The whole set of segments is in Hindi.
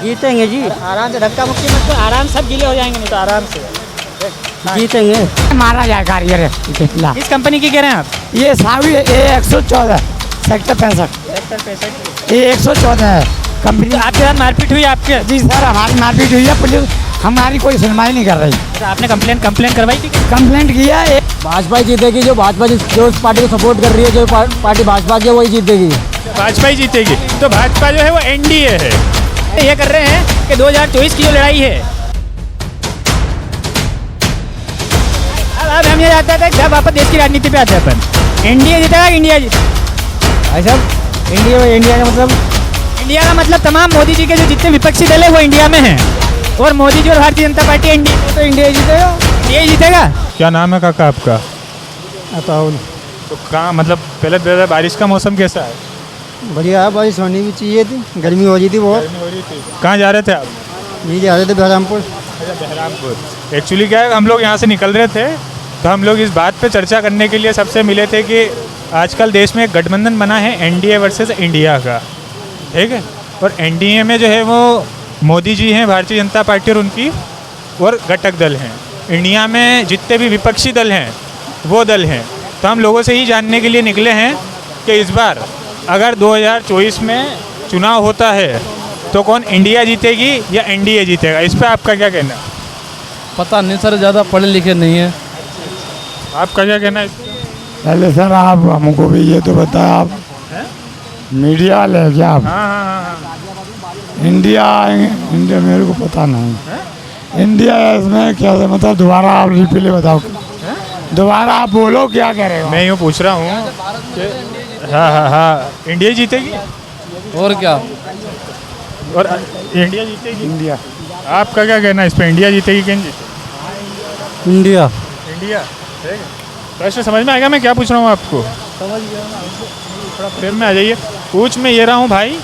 जीतेंगे जी। आराम से, धक्का मुक्की मत करो, आराम सब गीले हो जाएंगे, नहीं तो आराम से जीतेंगे। मारा जाए कारीगर किस कंपनी की कह रहे हैं आप? ये सावी A114 सेक्टर 65 A114 है कंपनी। आपके साथ मारपीट हुई आपके? जी सर, हमारी मारपीट हुई है, पुलिस हमारी कोई सुनवाई नहीं कर रही। तो आपने कंप्लेंट करवाई थी? कंप्लेंट किया है। भाजपा जीतेगी, जो भाजपा जो पार्टी को सपोर्ट कर रही है, जो पार्टी भाजपा की है वही जीतेगी। भाजपा ही जीतेगी। तो भाजपा जो है वो एनडीए है। ये कर रहे हैं कि 2024 की जो लड़ाई है, अब हम ये जानते थे जब वापस देश की राजनीति पे आते हैं अपन, एनडीए जीतेगा इंडिया जीतेगा? भाई साहब, इंडिया का मतलब, इंडिया का मतलब तमाम मोदी जी के जो जितने विपक्षी दल है वो इंडिया में हैं, और मोदी जी और भारतीय जनता पार्टी एनडीए, तो इंडिया जीतेगा। इंडिया जीतेगा। क्या नाम है काका आपका? अताउल। तो कहाँ, मतलब पहले बारिश का मौसम कैसा है? बढ़िया है, बारिश होनी भी चाहिए थी, गर्मी हो रही थी बहुत। गर्मी हो रही थी। कहाँ जा रहे थे आप? ये जा रहे थे बहरामपुर। अच्छा, बहरामपुर। एक्चुअली क्या है, हम लोग यहाँ से निकल रहे थे तो हम लोग इस बात पे चर्चा करने के लिए सबसे मिले थे कि आजकल देश में एक गठबंधन बना है एनडीए वर्सेस इंडिया का, ठीक है। और एनडीए में जो है वो मोदी जी हैं, भारतीय जनता पार्टी और उनकी और घटक दल हैं। इंडिया में जितने भी विपक्षी दल हैं वो दल हैं। तो हम लोगों से ही जानने के लिए निकले हैं कि इस बार अगर 2024 में चुनाव होता है तो कौन, इंडिया जीतेगी या एनडीए जीतेगा? इस पर आपका क्या कहना है? पता नहीं सर, ज़्यादा पढ़े लिखे नहीं है। आपका क्या कहना है? पहले सर आप हमको भी ये तो बताया, आप मीडिया वाले हैं क्या आप? हाँ। इंडिया मेरे को पता नहीं। इंडिया इसमें क्या है, मतलब दोबारा आप रिपीट बताओ, दोबारा आप बोलो क्या कह रहे हो? मैं यूँ पूछ रहा हूँ कि हाँ, इंडिया जीतेगी और क्या? और इंडिया जीतेगी। इंडिया। आपका क्या कहना है इस पर, इंडिया जीतेगी कि नहीं जीतेगी? इंडिया। इंडिया, ठीक है। तो ऐसे समझ में आएगा मैं क्या पूछ रहा हूँ आपको? समझ गया। थोड़ा फिर में आ जाइए। पूछ मैं ये रहा हूँ भाई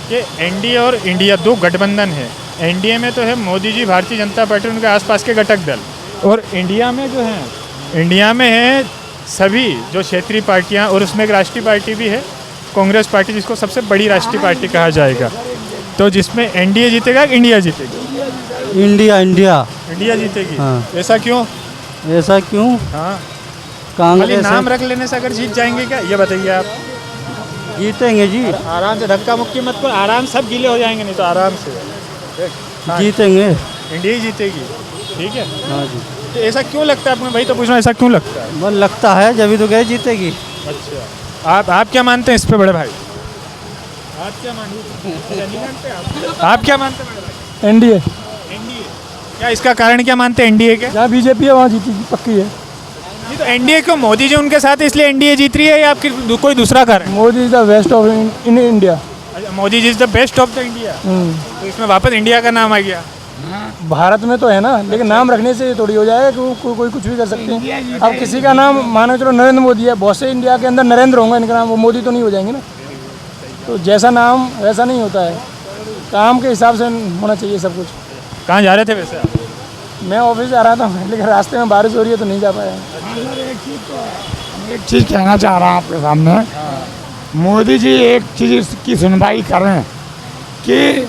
कि एनडीए और इंडिया दो गठबंधन है। एनडीए में तो है मोदी जी, भारतीय जनता पार्टी, उनके आसपास के घटक दल, और इंडिया में जो है, इंडिया में है सभी जो क्षेत्रीय पार्टियाँ, और उसमें एक राष्ट्रीय पार्टी भी है, कांग्रेस पार्टी, जिसको सबसे बड़ी राष्ट्रीय पार्टी कहा जाएगा। तो जिसमें एनडीए जीतेगा कि इंडिया जीतेगी? इंडिया। इंडिया जीतेगी। हाँ। ऐसा क्यों? ऐसा क्यों? हाँ, खाली कांग्रेस नाम रख लेने से अगर जीत जाएंगे क्या, ये बताइए आप? जीतेंगे जी। आराम से, धक्का मुक्की मत करो, आराम सब गीले हो जाएंगे, नहीं तो आराम से जीतेंगे। इंडिया ही जीतेगी, ठीक है। हाँ जी। तो ऐसा क्यों लगता है आपको? भाई तो पूछ रहा हूँ, ऐसा क्यों लगता है? मन लगता है जब तो गए जीतेगी। अच्छा, आप क्या मानते हैं इस पे बड़े भाई? आप क्या मानते? आप क्या मानते हैं बड़े भाई? एनडीए। एनडीए। क्या इसका कारण क्या मानते हैं एनडीए के? जहाँ बीजेपी है वहाँ जीतेगी, पक्की है। नहीं तो एनडीए क्यों, मोदी जी उनके साथ है इसलिए एनडीए जीत रही है, या आपकी कोई दूसरा कारण? Modi is the best of in India. अच्छा, Modi ji is the best of the India. तो इसमें वापस इंडिया का नाम आ गया। भारत में तो है ना, लेकिन नाम रखने से थोड़ी हो जाएगा कि कोई कुछ भी कर सकते हैं। अब किसी का नाम मानो चलो नरेंद्र मोदी है, बहुत से इंडिया के अंदर नरेंद्र होंगे, इनका नाम, वो मोदी तो नहीं हो जाएंगे ना। तो जैसा नाम वैसा नहीं होता है, काम के हिसाब से होना चाहिए सब कुछ। कहाँ जा रहे थे वैसे आप? मैं ऑफिस जा रहा था, लेकिन रास्ते में बारिश हो रही है तो नहीं जा पाया। एक चीज़ कहना चाह रहा हूँ आपके सामने, मोदी जी एक चीज़ की सुनवाई करें कि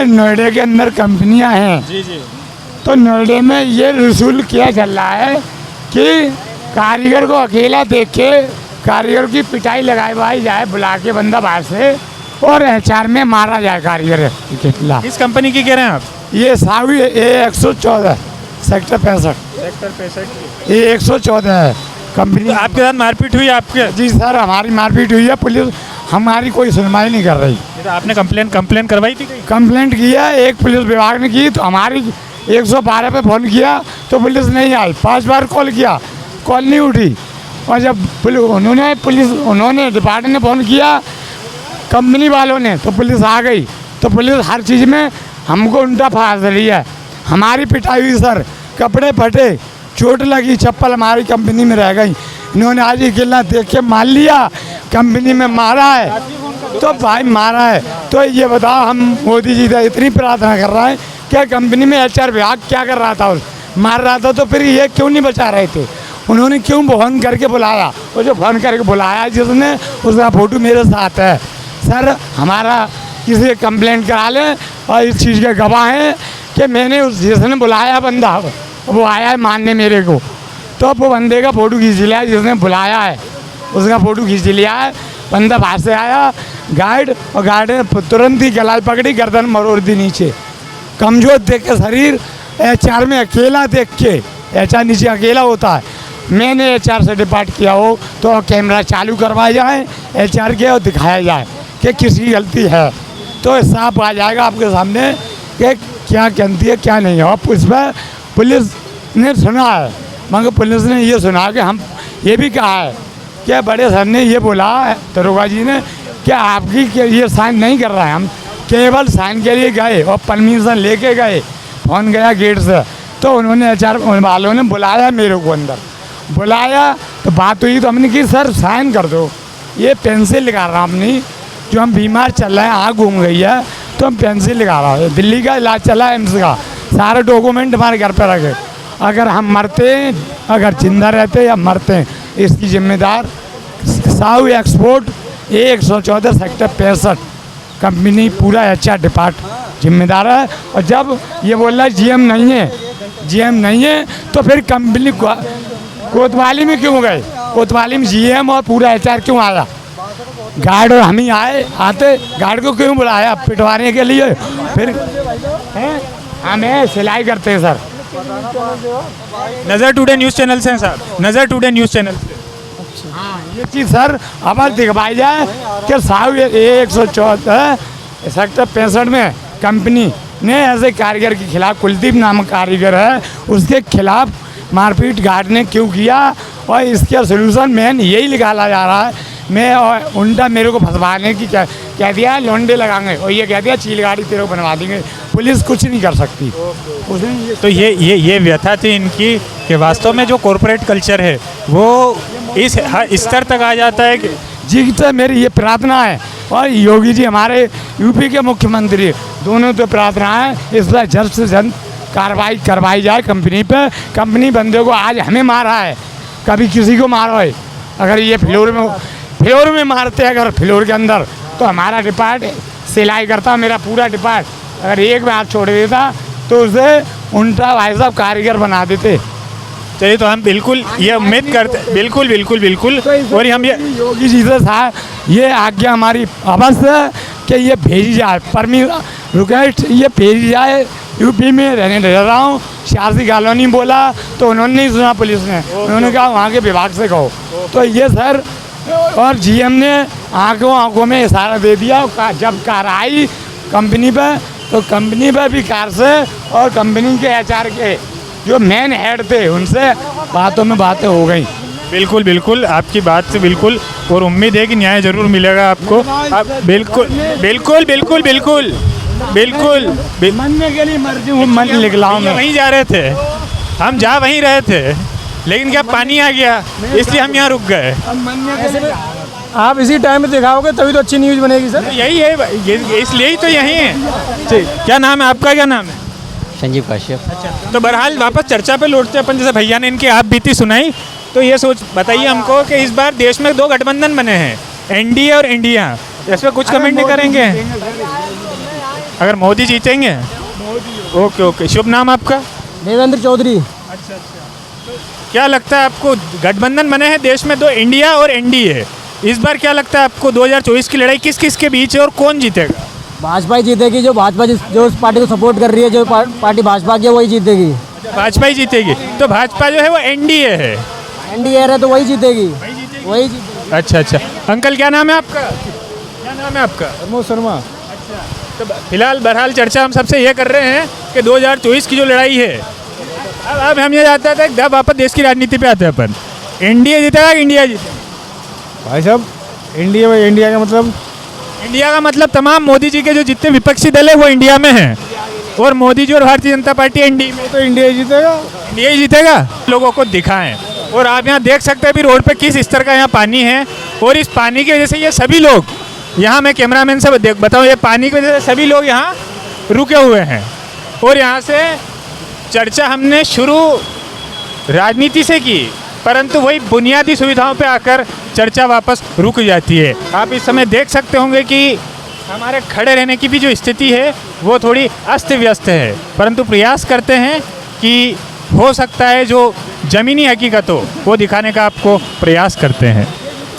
नोएडा के अंदर कंपनियां हैं, जी जी, तो नोएडा में ये रसूल किया चल रहा है कि कारीगर को अकेला देख के कारीगर की पिटाई लगाई जाए, बुला के बंदा बाहर से, और HR में मारा जाए कारीगर के खिलाफ। किस कंपनी की कह रहे हैं आप? ये सावी A114 सेक्टर 65 सेक्टर 65 A114 है कंपनी। तो आपके साथ मारपीट हुई आपके? जी सर, हमारी मारपीट हुई है, पुलिस हमारी कोई सुनवाई नहीं कर रही। तो आपने कंप्लेंट करवाई थी कहीं? कंप्लेंट किया, एक पुलिस विभाग ने की, तो हमारी 112 पे फ़ोन किया तो पुलिस नहीं आई। 5 बार कॉल किया, कॉल नहीं उठी। और जब उन्होंने डिपार्टमेंट ने फ़ोन किया कंपनी वालों ने, तो पुलिस आ गई। तो पुलिस हर चीज़ में हमको उल्टा फांस रही है। हमारी पिटाई हुई सर, कपड़े फटे, चोट लगी, चप्पल हमारी कंपनी में रह गई। इन्होंने आज ही किला देख के मार लिया, कंपनी में मारा है। तो भाई मारा है तो ये बताओ, हम मोदी जी से इतनी प्रार्थना कर रहे हैं, क्या कंपनी में HR विभाग क्या कर रहा था? और मार रहा था तो फिर ये क्यों नहीं बचा रहे थे? उन्होंने क्यों फोन करके बुलाया? और जो फोन करके बुलाया जिसने, उसका फ़ोटो मेरे साथ है। सर हमारा किसी कंप्लेंट करा लें और इस चीज़ के गवाह हैं कि मैंने जिसने बुलाया बंदा वो आया है मानने मेरे को, तो वो बंदे का फ़ोटो खींच लिया जिसने बुलाया है, उसका फ़ोटो खींच लिया है। बंदा बाहर से आया गार्ड, और गार्ड ने तुरंत ही गला पकड़ी, गर्दन मरोड़ दी नीचे। कमज़ोर देख के शरीर, HR में अकेला देख के, HR नीचे अकेला होता है। मैंने HR से डिपार्ट किया हो तो कैमरा चालू करवाया जाए HR के और दिखाया जाए कि किसकी गलती है, तो साफ आ जाएगा आपके सामने कि क्या गलती है क्या नहीं है। और इस पर पुलिस ने सुना है, मगर पुलिस ने ये सुना कि हम ये भी कहा है कि बड़े सर ने ये बोला है दरोगा जी ने कि आपकी ये साइन नहीं कर रहा है, हम केवल साइन के लिए गए और परमिशन लेके गए। फोन गया गेट से, तो उन्होंने HR वालों ने बुलाया मेरे को अंदर, बुलाया तो बात हुई, तो हमने की सर साइन कर दो, ये पेंसिल लगा रहा अपनी, जो हम बीमार चल रहे हैं, आँख घूम गई है तो हम पेंसिल लगा रहा है, दिल्ली का इलाज चला है एम्स का, सारे डॉक्यूमेंट हमारे घर पर रखे। अगर हम मरते हैं, अगर जिंदा रहते या मरते हैं, इसकी जिम्मेदार साहू एक्सपोर्ट 114 सेक्टर 65 कंपनी पूरा HR डिपार्ट जिम्मेदार है। और जब ये बोल रहा है GM नहीं है तो फिर कंपनी कोतवाली में क्यों गए? कोतवाली में GM और पूरा HR क्यों आया? गार्ड और हम ही आते गार्ड को क्यों बुलाया? पिटवाने के लिए। फिर हमें सिलाई करते हैं सर। नज़र टुडे न्यूज़ चैनल से साहब, नज़र टुडे न्यूज़ चैनल से। हाँ, ये चीज़ सर अब दिखवाई जाए कि साहू 114 सेक्टर 65 में कंपनी ने ऐसे कारीगर के खिलाफ, कुलदीप नामक कारीगर है, उसके खिलाफ मारपीट गार्ड ने क्यों किया, और इसका सलूशन मेन यही निकाला जा रहा है। मैं और उल्टा मेरे को फंसवाने की कह दिया लौंडे लगाएंगे, और ये कह दिया चील गाड़ी तेरे को बनवा देंगे, पुलिस कुछ नहीं कर सकती। तो ये व्यथा थी इनकी कि वास्तव में जो कॉरपोरेट कल्चर है वो इस स्तर तक आ जाता है कि जी से मेरी ये प्रार्थना है, और योगी जी हमारे यूपी के मुख्यमंत्री, दोनों तो प्रार्थना है इस पर जल्द से जल्द कार्रवाई करवाई जाए कंपनी पे। कंपनी बंदे को आज हमें मारा है, कभी किसी को मारो है। अगर ये फ्लोर में मारते हैं, अगर फ्लोर के अंदर, तो हमारा डिपार्ट सिलाई करता, मेरा पूरा डिपार्ट अगर एक में हाथ छोड़ देता तो उसे उल्टा भाई साहब कारीगर बना देते। चलिए, तो हम बिल्कुल ये उम्मीद करते, बिल्कुल और हम ये योगी जी से साहब ये आज्ञा हमारी अवश्य कि ये भेजी जाए, रिक्वेस्ट ये भेजी जाए। यूपी में रह रहा हूँ, सियासी कॉलोनी बोला तो उन्होंने नहीं सुना, पुलिस ने, उन्होंने कहा वहाँ के विभाग से कहो। तो ये सर, और GM ने आंखों में इशारा दे दिया। जब कार आई कंपनी पे, तो कंपनी पे भी कार से और कंपनी के HR के जो मेन हेड थे उनसे बातों में बातें हो गई। बिल्कुल आपकी बात से बिल्कुल, और उम्मीद है कि न्याय जरूर मिलेगा आपको। आप बिल्कुल मरने के लिए मर्जी हूँ, मन निकला हूँ मैं। वहीं जा रहे थे, हम जा वहीं रहे थे, लेकिन क्या पानी आ गया, इसलिए हम यहाँ रुक गए। आप इसी टाइम में दिखाओगे तभी तो अच्छी न्यूज़ बनेगी सर। यही है, इसलिए ही तो यहीं है। क्या नाम है आपका? क्या नाम है? संजीव काश्यप। तो बहरहाल वापस चर्चा पे लौटते अपन, जैसे भैया ने इनकी आप बीती सुनाई, तो ये सोच बताइए हमको कि इस बार देश में 2 गठबंधन बने हैं, NDA और इंडिया, इस पर कुछ कमेंट नहीं करेंगे? अगर मोदी जीतेंगे? ओके। शुभ नाम आपका? देवेंद्र चौधरी। अच्छा। क्या लगता है आपको, गठबंधन बने हैं देश में 2, इंडिया और NDA, इस बार क्या लगता है आपको 2024 की लड़ाई किस किस के बीच है और कौन जीतेगा? भाजपा ही जीतेगी, जो भाजपा जो उस पार्टी को सपोर्ट कर रही है, जो पार्टी भाजपा की है वही जीतेगी। भाजपा ही जीतेगी? तो भाजपा जो है वो NDA है। NDA है तो वही जीतेगी। अच्छा। अंकल क्या नाम है आपका? प्रमोद शर्मा। तो फिलहाल बहरहाल चर्चा हम सबसे ये कर रहे हैं कि 2024 की जो लड़ाई है, अब हम ये चाहते थे कि वापस देश की राजनीति पे आते हैं अपन, NDA जीतेगा कि इंडिया जीतेगा? भाई साहब इंडिया का मतलब, इंडिया का मतलब तमाम मोदी जी के जो जितने विपक्षी दल है वो इंडिया में हैं, और मोदी जी और भारतीय जनता पार्टी NDA में। तो इंडिया जीतेगा। इंडिया ही जीतेगा। लोगों को दिखाएं, और आप यहाँ देख सकते हैं अभी रोड पे किस स्तर का यहाँ पानी है, और इस पानी की वजह से ये सभी लोग यहाँ, मैं कैमरामैन से बताऊँ, ये पानी की वजह से सभी लोग यहाँ रुके हुए हैं। और यहाँ से चर्चा हमने शुरू राजनीति से की, परंतु वही बुनियादी सुविधाओं पे आकर चर्चा वापस रुक जाती है। आप इस समय देख सकते होंगे कि हमारे खड़े रहने की भी जो स्थिति है वो थोड़ी अस्त व्यस्त है, परंतु प्रयास करते हैं कि हो सकता है जो ज़मीनी हकीकत हो वो दिखाने का आपको प्रयास करते हैं।